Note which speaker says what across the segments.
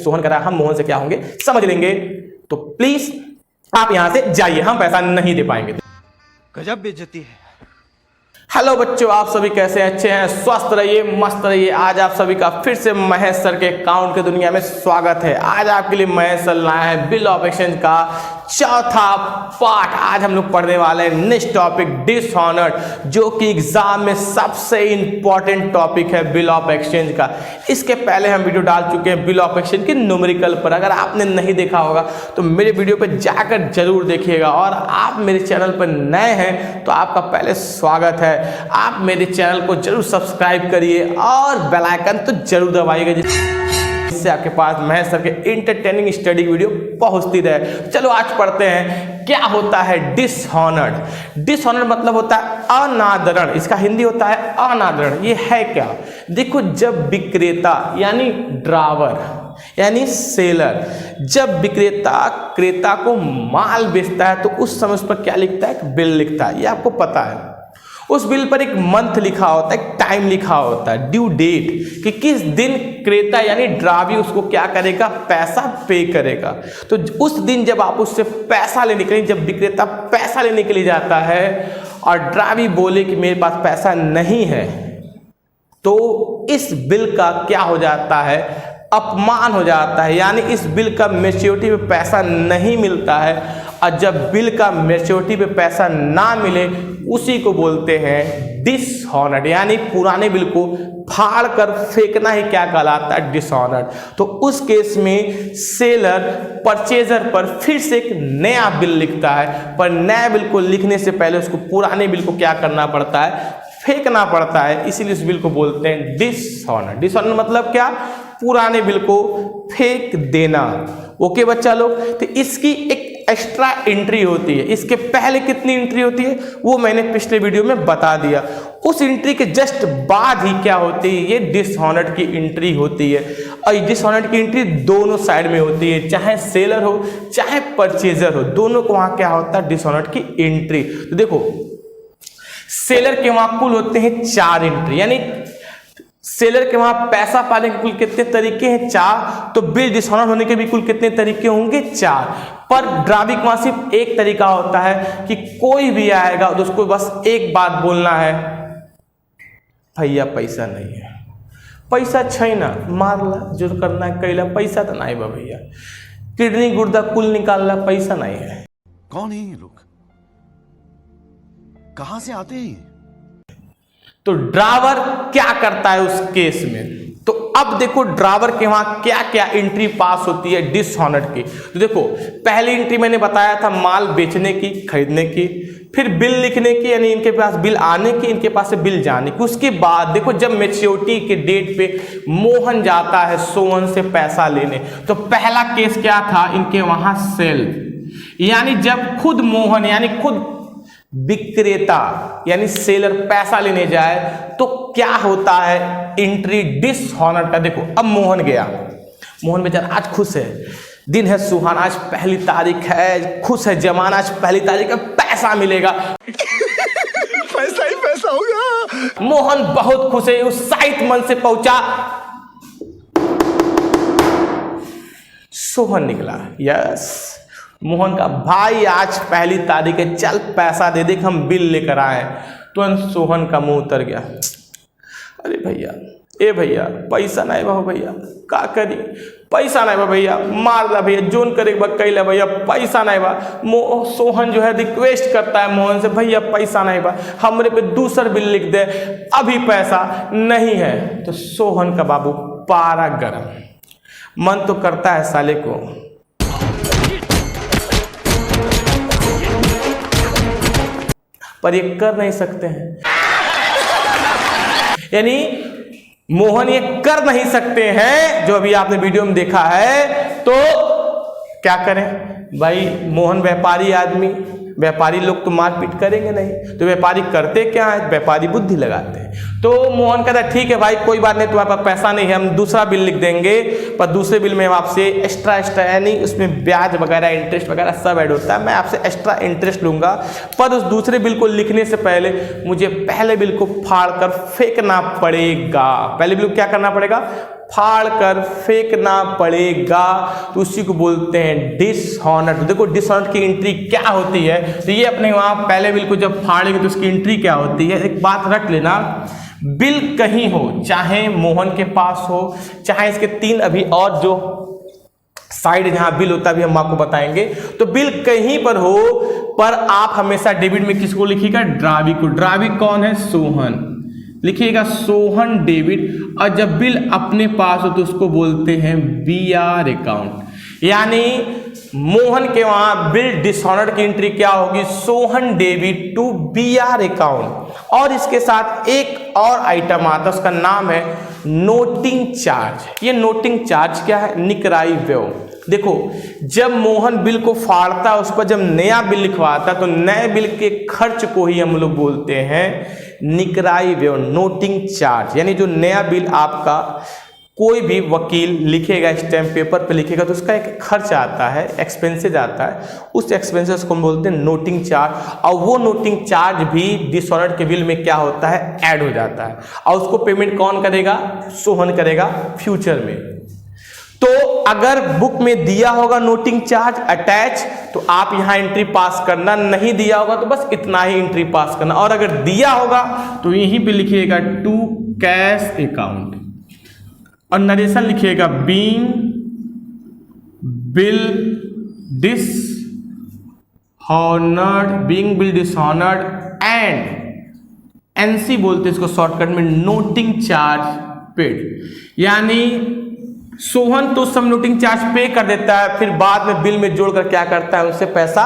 Speaker 1: सोहन कर रहा है, हम मोहन से क्या होंगे समझ लेंगे। तो प्लीज आप यहां से जाइए, हम पैसा नहीं दे पाएंगे।
Speaker 2: गजब बेइज्जती है।
Speaker 1: हेलो बच्चों, आप सभी कैसे हैं? अच्छे हैं? स्वस्थ रहिए, मस्त रहिए। आज आप सभी का फिर से महेश सर के अकाउंट की दुनिया में स्वागत है। आज आपके लिए महेश सर लाए हैं बिल ऑफ एक्सचेंज का चौथा पार्ट। आज हम लोग पढ़ने वाले हैं नेक्स्ट टॉपिक डिसऑनर्ड, जो कि एग्जाम में सबसे इंपॉर्टेंट टॉपिक है बिल ऑफ एक्सचेंज का। इसके पहले हम वीडियो डाल चुके हैं बिल ऑफ एक्सचेंज के न्यूमेरिकल पर। अगर आपने नहीं देखा होगा तो मेरे वीडियो पर जाकर जरूर देखिएगा। और आप मेरे चैनल पर नए हैं तो आपका पहले स्वागत है। आप मेरे चैनल को जरूर सब्सक्राइब करिए और बेल आइकन तो जरूर दबाइएगा, जिससे आपके पास महेश सर के इंटरटेनिंग स्टडी वीडियो पहुंचती रहे। चलो आज पढ़ते हैं क्या होता है डिसऑनर्ड। डिसऑनर्ड मतलब होता है अनादरण। इसका हिंदी होता है अनादरण। ये है क्या? देखो, जब विक्रेता यानी ड्रावर यानी सेलर, जब विक्रेता क्रेता को माल बेचता है तो उस समय उस पर क्या लिखता है? बिल लिखता है। ये आपको पता है। उस बिल पर एक मंथ लिखा होता है, एक टाइम लिखा होता है, ड्यू डेट, कि किस दिन क्रेता यानी ड्रावी उसको क्या करेगा? पैसा पे करेगा। तो उस दिन जब आप उससे पैसा लेने के लिए, जब विक्रेता पैसा लेने के लिए जाता है और ड्रावी बोले कि मेरे पास पैसा नहीं है, तो इस बिल का क्या हो जाता है? अपमान हो जाता है। यानी इस बिल का मैच्योरिटी पे पैसा नहीं मिलता है। और जब बिल का मैच्योरिटी पे पैसा ना मिले, उसी को बोलते हैं डिसऑनर्ड। यानी पुराने बिल को फाड़ कर फेंकना ही क्या कहलाता है? डिसऑनर्ड। तो उस केस में सेलर परचेजर पर फिर से एक नया बिल लिखता है, पर नया बिल को लिखने से पहले उसको पुराने बिल को क्या करना पड़ता है? फेंकना पड़ता है। इसीलिए इस बिल को बोलते हैं डिसऑनर्ड। डिसऑनर्ड मतलब क्या? पुराने बिल को फेंक देना। ओके बच्चा लोग, तो इसकी एक एक्स्ट्रा एंट्री होती है। इसके पहले कितनी एंट्री होती है वो मैंने पिछले वीडियो में बता दिया। उस एंट्री के जस्ट बाद ही क्या होती है? ये डिसऑनर्ड की एंट्री होती है। और डिसऑनर्ड की एंट्री दोनों साइड में होती है, चाहे सेलर हो चाहे परचेजर हो, दोनों को वहां क्या होता है? डिसऑनर्ड की एंट्री। तो देखो, सेलर के वहां कुल होते हैं 4 एंट्री। यानी सेलर के वहां पैसा पाने के कुल कितने तरीके हैं? 4। तो बिल डिसऑनर होने के भी कुल कितने तरीके होंगे? 4। पर ड्रावी के वहां सिर्फ एक तरीका होता है कि कोई भी आएगा तो उसको बस एक बात बोलना है, भैया पैसा नहीं है, पैसा छै ना, मार ला, जो करना है कैला, पैसा तो नहीं बा भैया, किडनी गुर्दा कुल निकाल ला, पैसा नहीं है।
Speaker 2: कौन है ये लोग? कहां से आते हैं?
Speaker 1: तो ड्रावर क्या करता है उस केस में? तो अब देखो ड्रावर के वहां क्या क्या एंट्री पास होती है डिसऑनर्ड की। तो देखो, पहली एंट्री मैंने बताया था माल बेचने की, खरीदने की, फिर बिल लिखने की, यानी इनके पास बिल आने की, इनके पास से बिल जाने की। उसके बाद देखो, जब मैच्योरिटी के डेट पे मोहन जाता है सोहन से पैसा लेने, तो पहला केस क्या था? इनके वहां सेल, यानी जब खुद मोहन यानी खुद विक्रेता यानी सेलर पैसा लेने जाए तो क्या होता है? एंट्री डिसऑनर्ड का। देखो, अब मोहन गया, मोहन बेचारा आज खुश है, दिन है सुहाना, आज पहली तारीख है, खुश है जमाना, आज पहली तारीख है, पैसा मिलेगा।
Speaker 2: पैसा ही पैसा होगा।
Speaker 1: मोहन बहुत खुश है, उत्साहित मन से पहुंचा। सोहन निकला। यस, मोहन का भाई आज पहली तारीख है, चल पैसा दे दे, हम बिल लेकर आए। तुरंत सोहन का मुंह उतर गया। अरे भैया, ए भैया, पैसा नहीं बा भैया, का करी? पैसा नहीं बा भैया, मार ला भैया, जोन करे कैला भैया, पैसा नहीं बा। सोहन जो है रिक्वेस्ट करता है मोहन से, भैया पैसा नहीं बा, हमरे पे दूसरा बिल लिख दे, अभी पैसा नहीं है। तो सोहन का बाबू पारा गरम, मन तो करता है साले को पर ये कर नहीं सकते हैं। यानी मोहन ये कर नहीं सकते हैं जो अभी आपने वीडियो में देखा है। तो क्या करें भाई? मोहन व्यापारी आदमी, व्यापारी लोग तो मारपीट करेंगे नहीं, तो व्यापारी करते क्या है? व्यापारी बुद्धि लगाते हैं। तो मोहन कहता है ठीक है भाई, कोई बात नहीं, तुम्हारे पास पैसा नहीं है, हम दूसरा बिल लिख देंगे, पर दूसरे बिल में हम आपसे एक्स्ट्रा यानी उसमें ब्याज वगैरह इंटरेस्ट वगैरह सब ऐड होता है, मैं आपसे एक्स्ट्रा इंटरेस्ट लूंगा। पर उस दूसरे बिल को लिखने से पहले मुझे पहले बिल को फाड़ कर फेंकना पड़ेगा। पहले बिल को क्या करना पड़ेगा? फाड़ कर फेंकना पड़ेगा, तो उसी को बोलते हैं डिसऑनर्ड। तो देखो डिसऑनर्ड की एंट्री क्या होती है, तो ये अपने वहाँ पहले बिल को जब फाड़ेंगे तो उसकी एंट्री क्या होती है। एक बात रख लेना, बिल कहीं हो, चाहे मोहन के पास हो, चाहे इसके 3 अभी और जो साइड जहां बिल होता है भी हम आपको बताएंगे, तो बिल कहीं पर हो, पर आप हमेशा डेबिट में किसको लिखिएगा, ड्रावी को। ड्रावी कौन है, सोहन, लिखिएगा सोहन डेबिट। और जब बिल अपने पास हो तो उसको बोलते हैं बीआर अकाउंट। यानी मोहन के वहां बिल डिसऑनर्ड की एंट्री क्या होगी, Sohan debit to BR account. और इसके साथ एक और आइटम आता है, उसका नाम है नोटिंग चार्ज। ये नोटिंग चार्ज क्या है, निकराई व्यय। देखो जब मोहन बिल को फाड़ता है, उस पर जब नया बिल लिखवाता है, तो नए बिल के खर्च को ही हम लोग बोलते हैं निकराई व्यय, नोटिंग चार्ज। यानी जो नया बिल आपका कोई भी वकील लिखेगा, स्टैम्प पेपर पे लिखेगा, तो उसका एक खर्च आता है, एक्सपेंसेज आता है, उस एक्सपेंसेस को हम बोलते हैं नोटिंग चार्ज। और वो नोटिंग चार्ज भी डिसऑनर्ड के बिल में क्या होता है, ऐड हो जाता है। और उसको पेमेंट कौन करेगा, सोहन करेगा फ्यूचर में। तो अगर बुक में दिया होगा नोटिंग चार्ज अटैच, तो आप यहां एंट्री पास करना, नहीं दिया होगा तो बस इतना ही एंट्री पास करना। और अगर दिया होगा तो यहीं पे लिखिएगा टू कैश अकाउंट, और नरेशन लिखिएगा being bill dishonoured and NC बोलते इसको शॉर्टकट में, नोटिंग चार्ज पेड। यानी सोहन तो सब नोटिंग चार्ज पे कर देता है, फिर बाद में बिल में जोड़कर क्या करता है, उससे पैसा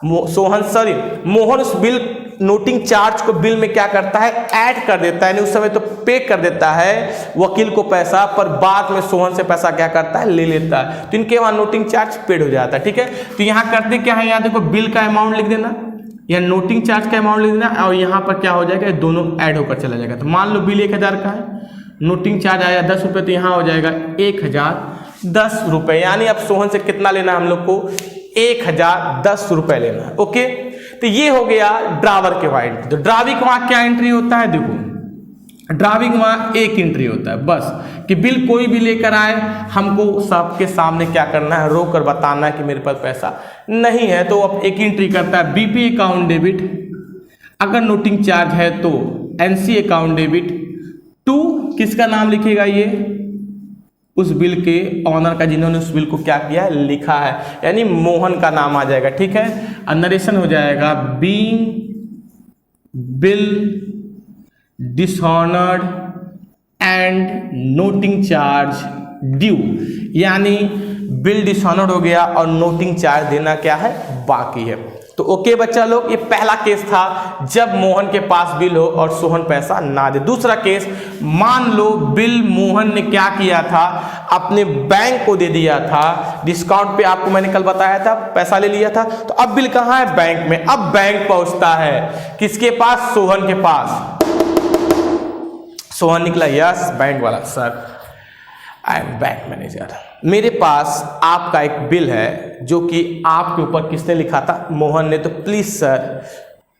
Speaker 1: मोहन उस बिल नोटिंग चार्ज को बिल में क्या करता है, ऐड कर देता है। यानी उस समय तो पे कर देता है वकील को पैसा, पर बाद में सोहन से पैसा क्या करता है, ले लेता है। तो इनके वहां नोटिंग चार्ज पेड हो जाता है। ठीक है, तो यहाँ करते क्या है, यहाँ देखो बिल का अमाउंट लिख देना, या नोटिंग चार्ज का अमाउंट लिख देना, और यहाँ पर क्या हो जाएगा, दोनों ऐड होकर चला जाएगा। तो मान लो बिल 1000 का है, नोटिंग चार्ज आया 10 रुपये, तो यहाँ हो जाएगा 1010 रुपये। यानी अब सोहन से कितना लेना है हम लोग को, 1010 रुपये लेना है। ओके, तो ये हो गया ड्रावर के वाइड। तो ड्रावी के वहाँ क्या एंट्री होता है, देखो ड्रावी के वहाँ एक एंट्री होता है बस, कि बिल कोई भी लेकर आए, हमको सबके सामने क्या करना है, रो कर बताना है कि मेरे पास पैसा नहीं है। तो अब एक एंट्री करता है बीपी अकाउंट डेबिट, अगर नोटिंग चार्ज है तो एनसी अकाउंट डेबिट टू किसका नाम लिखेगा, ये उस बिल के ऑनर का, जिन्होंने उस बिल को क्या किया है, लिखा है, यानी मोहन का नाम आ जाएगा। ठीक है, नरेशन हो जाएगा being bill dishonoured and noting charge due. यानी बिल डिसऑनर्ड हो गया और नोटिंग चार्ज देना क्या है, बाकी है। तो ओके बच्चा लोग, ये पहला केस था जब मोहन के पास बिल हो और सोहन पैसा ना दे। दूसरा केस, मान लो बिल मोहन ने क्या किया था, अपने बैंक को दे दिया था, डिस्काउंट पे आपको मैंने कल बताया था, पैसा ले लिया था। तो अब बिल कहाँ है, बैंक में। अब बैंक पहुंचता है किसके पास, सोहन के पास। सोहन निकला, यस बैंक वाला, sir I am bank manager, मेरे पास आपका एक बिल है जो कि आपके ऊपर किसने लिखा था, मोहन ने। तो प्लीज सर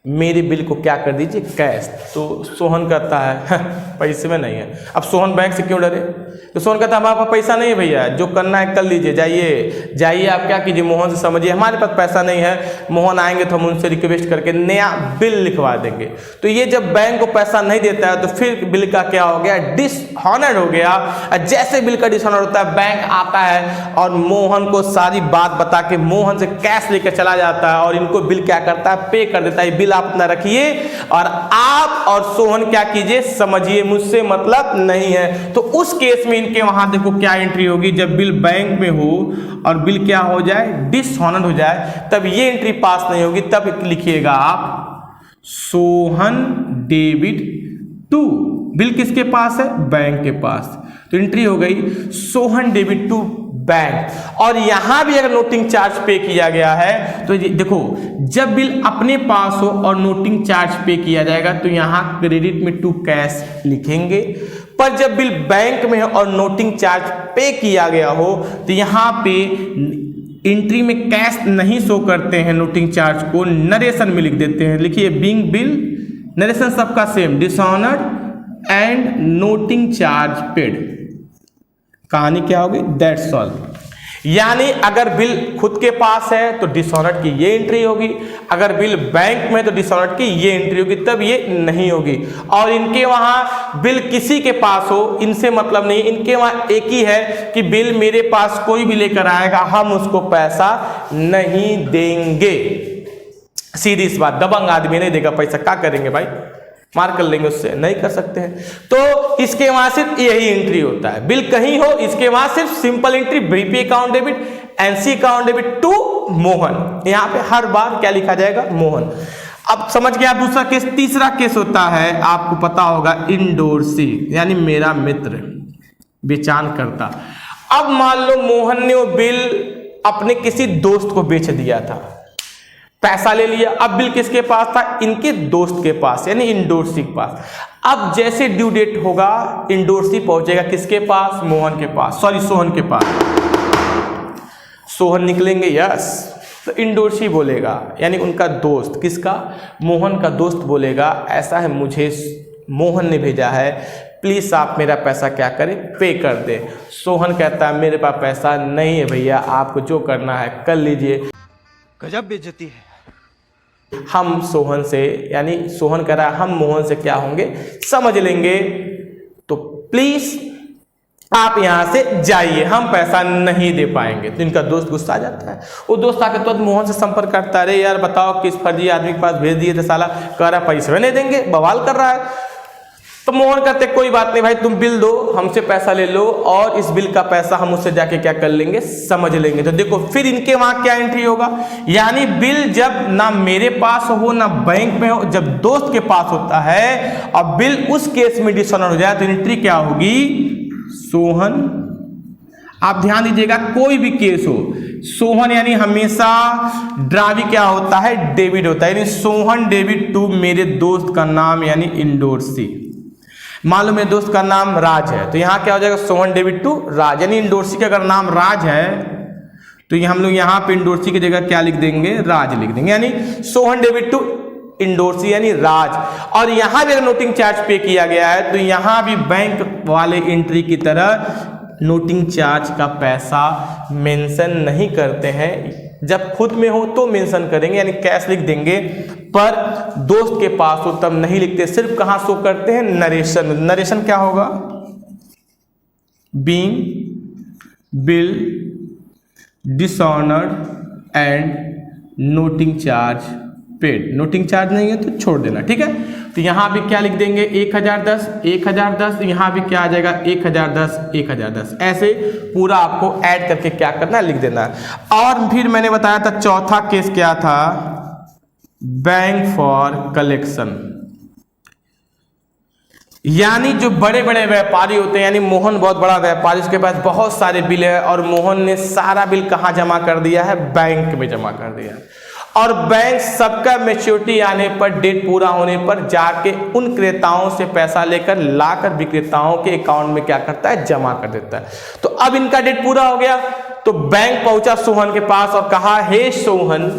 Speaker 1: मेरे बिल को क्या कर दीजिए, कैश। तो सोहन कहता है पैसे में नहीं है। अब सोहन बैंक से क्यों डरे, तो सोहन कहता है हमारे पास पैसा नहीं है भैया, जो करना है कर लीजिए, जाइए आप क्या कीजिए, मोहन से समझिए हमारे पास पैसा नहीं है, मोहन आएंगे तो हम उनसे रिक्वेस्ट करके नया बिल लिखवा देंगे। तो ये जब बैंक को पैसा नहीं देता है तो फिर बिल का क्या हो गया, डिसऑनर्ड हो गया। जैसे बिल का डिसऑनर्ड होता है, बैंक आता है और मोहन को सारी बात बता के मोहन से कैश लेकर चला जाता है, और इनको बिल क्या करता है, पे कर देता है। बिल आप अपना रखिए और आप और सोहन क्या कीजिए, समझिए, मुझसे मतलब नहीं है। तो उस केस में इनके वहां देखो क्या एंट्री होगी, जब बिल बैंक में हो और बिल क्या हो जाए, डिसऑनर्ड हो जाए, तब ये एंट्री पास नहीं होगी। तब लिखिएगा आप सोहन डेबिट टू, बिल किसके पास है, बैंक के पास। तो एंट्री हो गई सोहन डेबिट टू बैंक। और यहां भी अगर नोटिंग चार्ज पे किया गया है तो देखो, जब बिल अपने पास हो और नोटिंग चार्ज पे किया जाएगा तो यहां क्रेडिट में टू कैश लिखेंगे। पर जब बिल बैंक में हो और नोटिंग चार्ज पे किया गया हो तो यहां पे एंट्री में कैश नहीं शो करते हैं, नोटिंग चार्ज को नरेशन में लिख देते हैं। लिखिए बीइंग बिल, नरेशन सबका same, dishonoured and noting charge paid. कहानी क्या होगी, दैट्स ऑल। यानी अगर बिल खुद के पास है तो डिसऑनर्ड की ये एंट्री होगी, अगर बिल बैंक में तो डिसऑनर्ड की ये एंट्री होगी, तब ये नहीं होगी। और इनके वहां बिल किसी के पास हो इनसे मतलब नहीं, इनके वहां एक ही है कि बिल मेरे पास कोई भी लेकर आएगा हम उसको पैसा नहीं देंगे। सीधी सी बात, दबंग आदमी नहीं देगा पैसा, क्या करेंगे भाई, मार कर लेंगे उससे, नहीं कर सकते हैं। तो इसके वहां सिर्फ यही एंट्री होता है, बिल कहीं हो इसके वहां सिर्फ simple entry BP account debit, NC account debit to Mohan. यहां पे हर बार क्या लिखा जाएगा, मोहन। अब समझ गया दूसरा केस। तीसरा केस होता है, आपको पता होगा, इंडोर्सी, यानी मेरा मित्र बेचान करता। अब मान लो मोहन ने वो बिल अपने किसी दोस्त को बेच दिया था, पैसा ले लिया। अब बिल किसके पास था, इनके दोस्त के पास, यानी इंडोर्सी के पास। अब जैसे ड्यू डेट होगा इंडोर्सी पहुंचेगा किसके पास, मोहन के पास, सॉरी सोहन के पास। सोहन निकलेंगे यस, तो इंडोर्सी बोलेगा, यानी उनका दोस्त, किसका, मोहन का दोस्त बोलेगा ऐसा है मुझे मोहन ने भेजा है, प्लीज आप मेरा पैसा क्या करें, पे कर दे। सोहन कहता है मेरे पास पैसा नहीं है भैया, आपको जो करना है कर लीजिए।
Speaker 2: गजब बेइज्जती है।
Speaker 1: हम सोहन से, यानी सोहन कह रहा है हम मोहन से क्या होंगे समझ लेंगे, तो प्लीज आप यहां से जाइए, हम पैसा नहीं दे पाएंगे। तो इनका दोस्त गुस्सा आ जाता है, वो दोस्त आकर तुरंत मोहन से संपर्क करता है, अरे यार बताओ किस फर्जी आदमी के पास भेज दिए थे, साला कह रहा पैसे नहीं देंगे, बवाल कर रहा है। तो मोहन कहते कोई बात नहीं भाई, तुम बिल दो, हमसे पैसा ले लो और इस बिल का पैसा हम उससे जाके क्या कर लेंगे, समझ लेंगे। तो देखो फिर इनके वहां क्या एंट्री होगा, यानी बिल जब ना मेरे पास हो ना बैंक में हो, जब दोस्त के पास होता है और बिल उस केस में डिसऑनर हो जाए तो एंट्री क्या होगी, सोहन। आप ध्यान दीजिएगा, कोई भी केस हो, सोहन यानी हमेशा ड्रावी क्या होता है, डेबिट होता है, यानी सोहन डेबिट टू मेरे दोस्त का नाम यानी इंडोर्सी। मान लो मेरे दोस्त का नाम राज है, तो यहां क्या हो जाएगा, सोहन डेबिट टू राज, यानी इंडोर्सी का अगर नाम राज है तो हम लोग यहां पे इंडोर्सी की जगह क्या लिख देंगे, राज लिख देंगे, यानी सोहन डेबिट टू इंडोर्सी यानी राज। और यहां भी अगर नोटिंग चार्ज पे किया गया है तो यहां भी बैंक वाले एंट्री की तरह नोटिंग चार्ज का पैसा मेंशन नहीं करते हैं, जब खुद में हो तो मेंशन करेंगे, यानी कैश लिख देंगे, पर दोस्त के पास हो तब नहीं लिखते, सिर्फ कहां शो करते हैं, नरेशन। नरेशन क्या होगा, being bill dishonoured and noting charge paid. Noting charge नहीं है तो छोड़ देना, ठीक है। तो यहां भी क्या लिख देंगे, 1010 1010, यहां भी क्या आ जाएगा, 1010 1010, ऐसे पूरा आपको ऐड करके क्या करना है, लिख देना है। और फिर मैंने बताया था चौथा केस क्या था, बैंक फॉर कलेक्शन, यानी जो बड़े बड़े व्यापारी होते हैं, यानी मोहन बहुत बड़ा व्यापारी, उसके पास बहुत सारे बिल है और मोहन ने सारा बिल कहां जमा कर दिया है, बैंक में जमा कर दिया है। और बैंक सबका मैच्योरिटी आने पर, डेट पूरा होने पर जाके उन क्रेताओं से पैसा लेकर लाकर विक्रेताओं के अकाउंट में क्या करता है, जमा कर देता है। तो अब इनका डेट पूरा हो गया तो बैंक पहुंचा सोहन के पास और कहा, हे सोहन,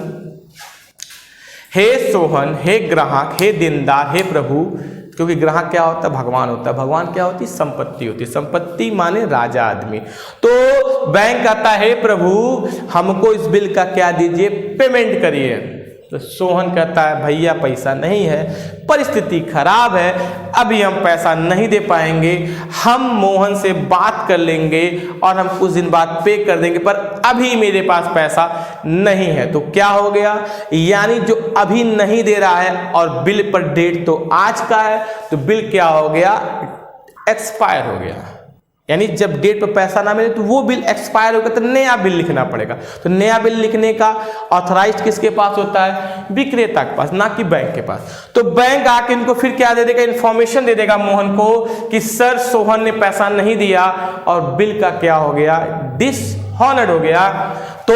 Speaker 1: हे ग्राहक, हे देनदार, हे प्रभु, क्योंकि ग्राहक क्या होता है, भगवान होता है, भगवान क्या होती है, संपत्ति होती है, संपत्ति माने राजा आदमी। तो बैंक कहता है, हे प्रभु हमको इस बिल का क्या दीजिए, पेमेंट करिए। तो सोहन कहता है भैया पैसा नहीं है, परिस्थिति खराब है, अभी हम पैसा नहीं दे पाएंगे, हम मोहन से बात कर लेंगे और हम कुछ दिन बाद पे कर देंगे, पर अभी मेरे पास पैसा नहीं है। तो क्या हो गया, यानी जो अभी नहीं दे रहा है और बिल पर डेट तो आज का है, तो बिल क्या हो गया, एक्सपायर हो गया। यानी जब डेट पर पैसा ना मिले तो वो बिल एक्सपायर होगा, तो नया बिल लिखना पड़ेगा। तो नया बिल लिखने का ऑथराइज्ड किसके पास होता है, विक्रेता के पास, ना कि बैंक के पास। तो बैंक आके इनको फिर क्या दे देगा, इन्फॉर्मेशन दे देगा मोहन को कि सर सोहन ने पैसा नहीं दिया और बिल का क्या हो गया, डिसऑनर्ड हो गया। तो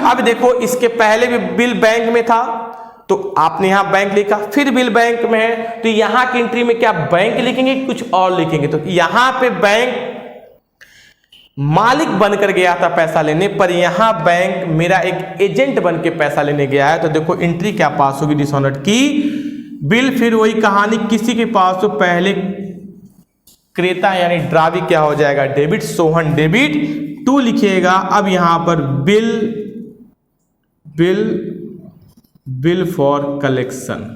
Speaker 1: अब देखो इसके पहले भी बिल बैंक में था तो आपने यहां बैंक लिखा, फिर बिल बैंक में है तो यहां की एंट्री में क्या बैंक लिखेंगे, कुछ और लिखेंगे। तो यहां पे बैंक मालिक बनकर गया था पैसा लेने, पर यहां बैंक मेरा एक एजेंट बन के पैसा लेने गया है। तो देखो एंट्री क्या पास होगी, डिसऑनर्ड की। बिल फिर वही कहानी, किसी के पास तो पहले क्रेता यानी ड्रावी क्या हो जाएगा, डेबिट, सोहन डेबिट, टू लिखिएगा। अब यहां पर बिल फॉर कलेक्शन,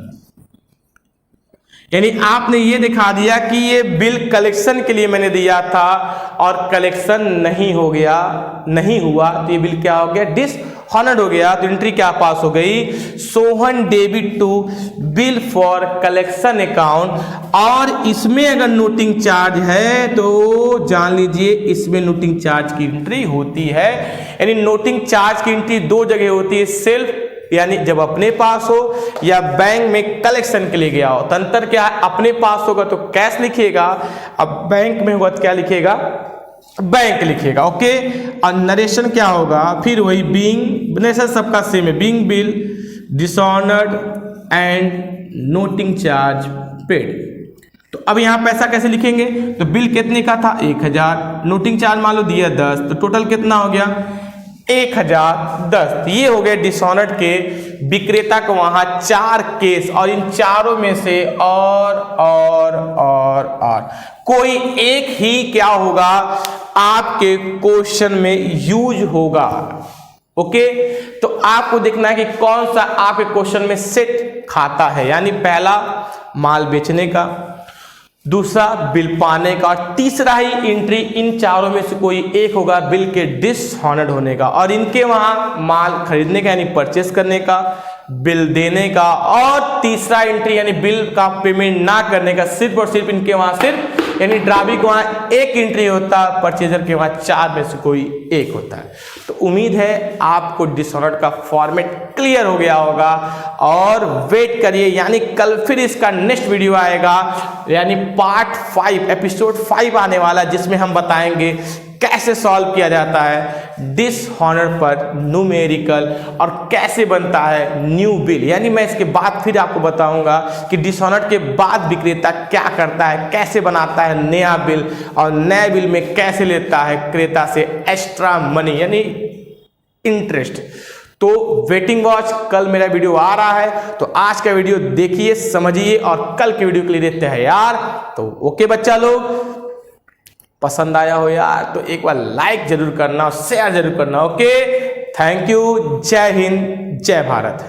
Speaker 1: यानी आपने ये दिखा दिया कि ये बिल कलेक्शन के लिए मैंने दिया था और कलेक्शन नहीं हुआ, तो ये बिल क्या हो गया, डिसऑनर्ड हो गया। तो एंट्री क्या पास हो गई, Sohan debit to bill for collection account. और इसमें अगर नोटिंग चार्ज है तो जान लीजिए इसमें नोटिंग चार्ज की एंट्री होती है। यानी नोटिंग चार्ज की एंट्री दो जगह होती है, सेल्फ यानी जब अपने पास हो या बैंक में कलेक्शन के लिए गया हो। तो अंतर क्या है, अपने पास होगा तो कैश लिखिएगा, अब बैंक में होगा तो क्या लिखिएगा, बैंक लिखिएगा। ओके, और नरेशन क्या होगा, फिर वही बीइंग, नरेशन सबका सेम है, being bill dishonoured and noting charge paid. तो अब यहां पैसा कैसे लिखेंगे, तो बिल कितने का था 1000, नोटिंग चार्ज मान लो दिया 10, तो टोटल कितना हो गया 1010। ये हो गए डिसऑनर्ड के। विक्रेता को वहां 4 केस और इन चारों में से और कोई एक ही क्या होगा आपके क्वेश्चन में यूज होगा। ओके, तो आपको देखना है कि कौन सा आपके क्वेश्चन में सेट खाता है, यानी पहला माल बेचने का, दूसरा बिल पाने का, और तीसरा ही एंट्री इन चारों में से कोई एक होगा बिल के डिसऑनर्ड होने का। और इनके वहां माल खरीदने का यानी परचेस करने का, बिल देने का, और तीसरा एंट्री यानी बिल का पेमेंट ना करने का। सिर्फ और सिर्फ इनके वहां सिर्फ यानी ड्रावी को वहां एक एंट्री होता, परचेजर के वहां 4 में से कोई एक होता है। तो उम्मीद है आपको डिसऑनर्ड का फॉर्मेट क्लियर हो गया होगा, और वेट करिए, यानी कल फिर इसका नेक्स्ट वीडियो आएगा, यानी पार्ट 5 एपिसोड 5 आने वाला, जिसमें हम बताएंगे कैसे सॉल्व किया जाता है डिसऑनर्ड पर न्यूमेरिकल और कैसे बनता है न्यू बिल। यानी मैं इसके बाद फिर आपको बताऊंगा कि डिसऑनर्ड के बाद विक्रेता क्या करता है, कैसे बनाता है नया बिल, और नए बिल में कैसे लेता है क्रेता से एक्स्ट्रा मनी यानी इंटरेस्ट। तो वेटिंग वॉच, कल मेरा वीडियो आ रहा है, तो आज का वीडियो देखिए, समझिए, और कल के वीडियो के लिए देते हैं यार। तो ओके बच्चा लोग, पसंद आया हो यार तो एक बार लाइक जरूर करना और शेयर जरूर करना। ओके, थैंक यू, जय हिंद, जय भारत।